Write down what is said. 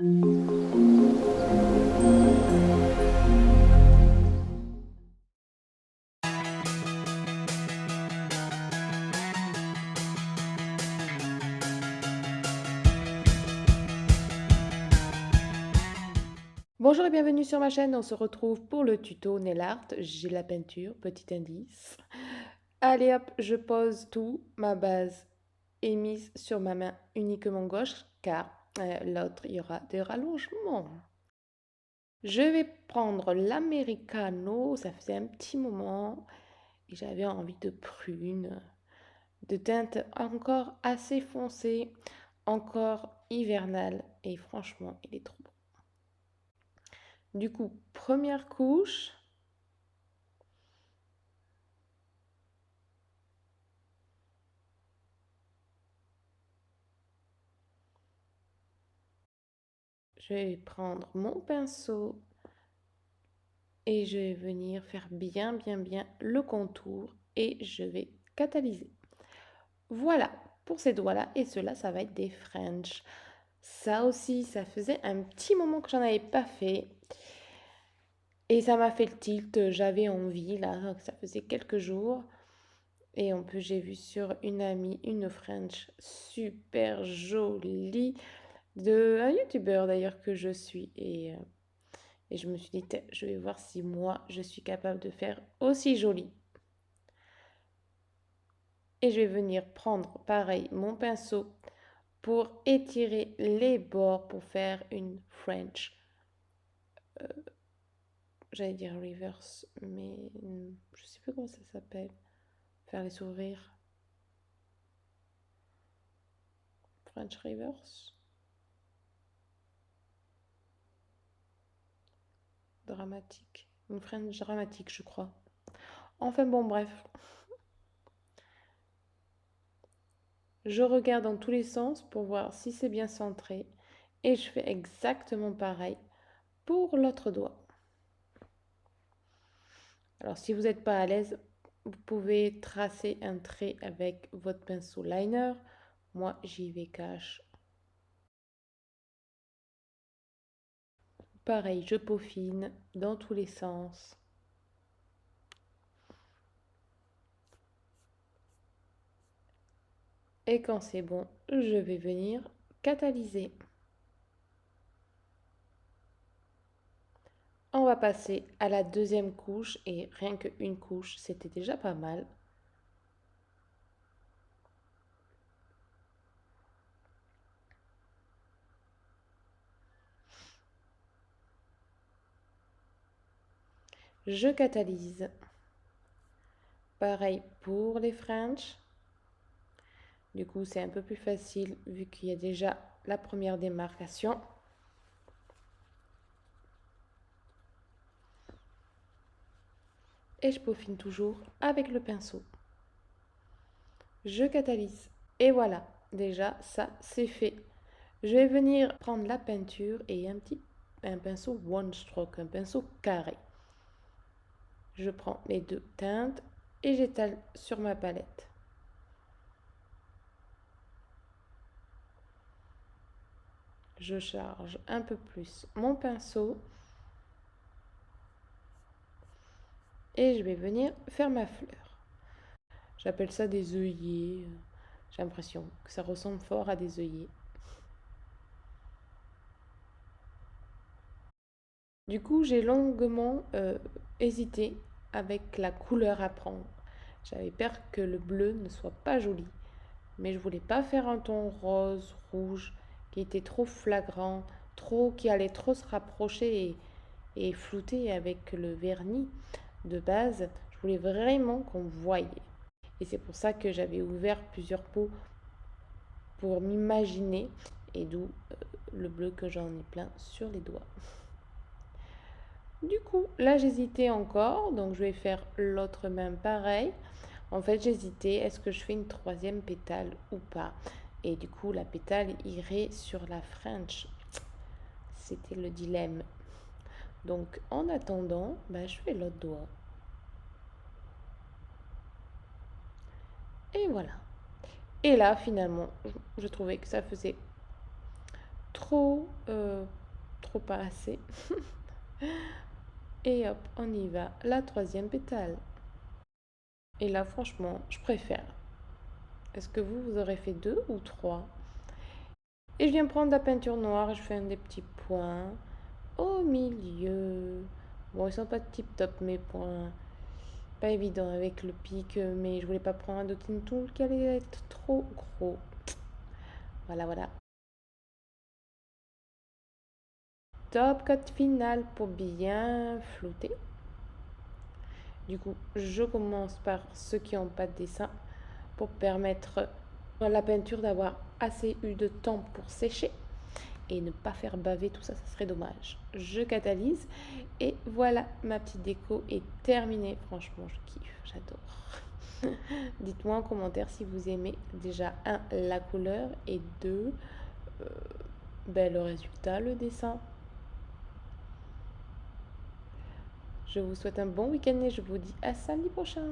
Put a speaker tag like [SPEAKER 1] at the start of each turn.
[SPEAKER 1] Bonjour et bienvenue sur ma chaîne, on se retrouve pour le tuto nail art. J'ai la peinture, petit indice. Allez hop, je pose tout, ma base est mise sur ma main uniquement gauche car l'autre il y aura des rallongements. Je vais prendre l'Americano, ça faisait un petit moment et j'avais envie de prune, de teinte encore assez foncée, encore hivernale et franchement il est trop beau. Du coup, première couche. Je vais prendre mon pinceau et je vais venir faire bien le contour et je vais catalyser. Voilà pour ces doigts-là et ceux-là, ça va être des French. Ça aussi, ça faisait un petit moment que j'en avais pas fait. Et ça m'a fait le tilt, j'avais envie là, donc ça faisait quelques jours. Et en plus, j'ai vu sur une amie une French super jolie de un youtubeur d'ailleurs que je suis. Et je me suis dit, je vais voir si moi, je suis capable de faire aussi joli. Et je vais venir prendre, pareil, mon pinceau pour étirer les bords pour faire une French. J'allais dire reverse, mais je sais plus comment ça s'appelle. Faire les sourires. French reverse. Dramatique. Une French dramatique, je crois. Enfin bon, bref. Je regarde dans tous les sens pour voir si c'est bien centré. Et je fais exactement pareil pour l'autre doigt. Alors si vous n'êtes pas à l'aise, vous pouvez tracer un trait avec votre pinceau liner. Moi, j'y vais cash. Pareil, je peaufine dans tous les sens. Et quand c'est bon, je vais venir catalyser. On va passer à la deuxième couche et rien qu'une couche, c'était déjà pas mal. Je catalyse. Pareil pour les French. Du coup, c'est un peu plus facile vu qu'il y a déjà la première démarcation. Et je peaufine toujours avec le pinceau. Je catalyse. Et voilà, déjà ça c'est fait. Je vais venir prendre la peinture et un pinceau one stroke, un pinceau carré. Je prends les deux teintes et j'étale sur ma palette. Je charge un peu plus mon pinceau et je vais venir faire ma fleur. J'appelle ça des œillets. J'ai l'impression que ça ressemble fort à des œillets. Du coup, j'ai longuement hésité avec la couleur à prendre. J'avais peur que le bleu ne soit pas joli, mais je voulais pas faire un ton rose, rouge, qui était trop flagrant, qui allait trop se rapprocher et flouter avec le vernis de base. Je voulais vraiment qu'on voie. Et c'est pour ça que j'avais ouvert plusieurs pots pour m'imaginer, et d'où le bleu que j'en ai plein sur les doigts. Du coup, là j'hésitais encore, donc je vais faire l'autre main pareil. En fait, j'hésitais, est-ce que je fais une troisième pétale ou pas? Et du coup, la pétale irait sur la French. C'était le dilemme. Donc, en attendant, je fais l'autre doigt. Et voilà. Et là, finalement, je trouvais que ça faisait trop trop pas assez. Et hop, on y va, la troisième pétale. Et là, franchement, je préfère. Est-ce que vous aurez fait 2 ou 3? Et je viens prendre la peinture noire et je fais des petits points au milieu. Bon, ils sont pas tip top mes points. Pas évident avec le pic, mais je voulais pas prendre un dotting tool qui allait être trop gros. Voilà, voilà. Top coat final pour bien flouter. Du coup, je commence par ceux qui n'ont pas de dessin pour permettre à la peinture d'avoir assez eu de temps pour sécher et ne pas faire baver tout ça, ça serait dommage. Je catalyse et voilà, ma petite déco est terminée. Franchement, je kiffe, j'adore. Dites-moi en commentaire si vous aimez déjà, la couleur et 2, le résultat, le dessin. Je vous souhaite un bon week-end et je vous dis à samedi prochain.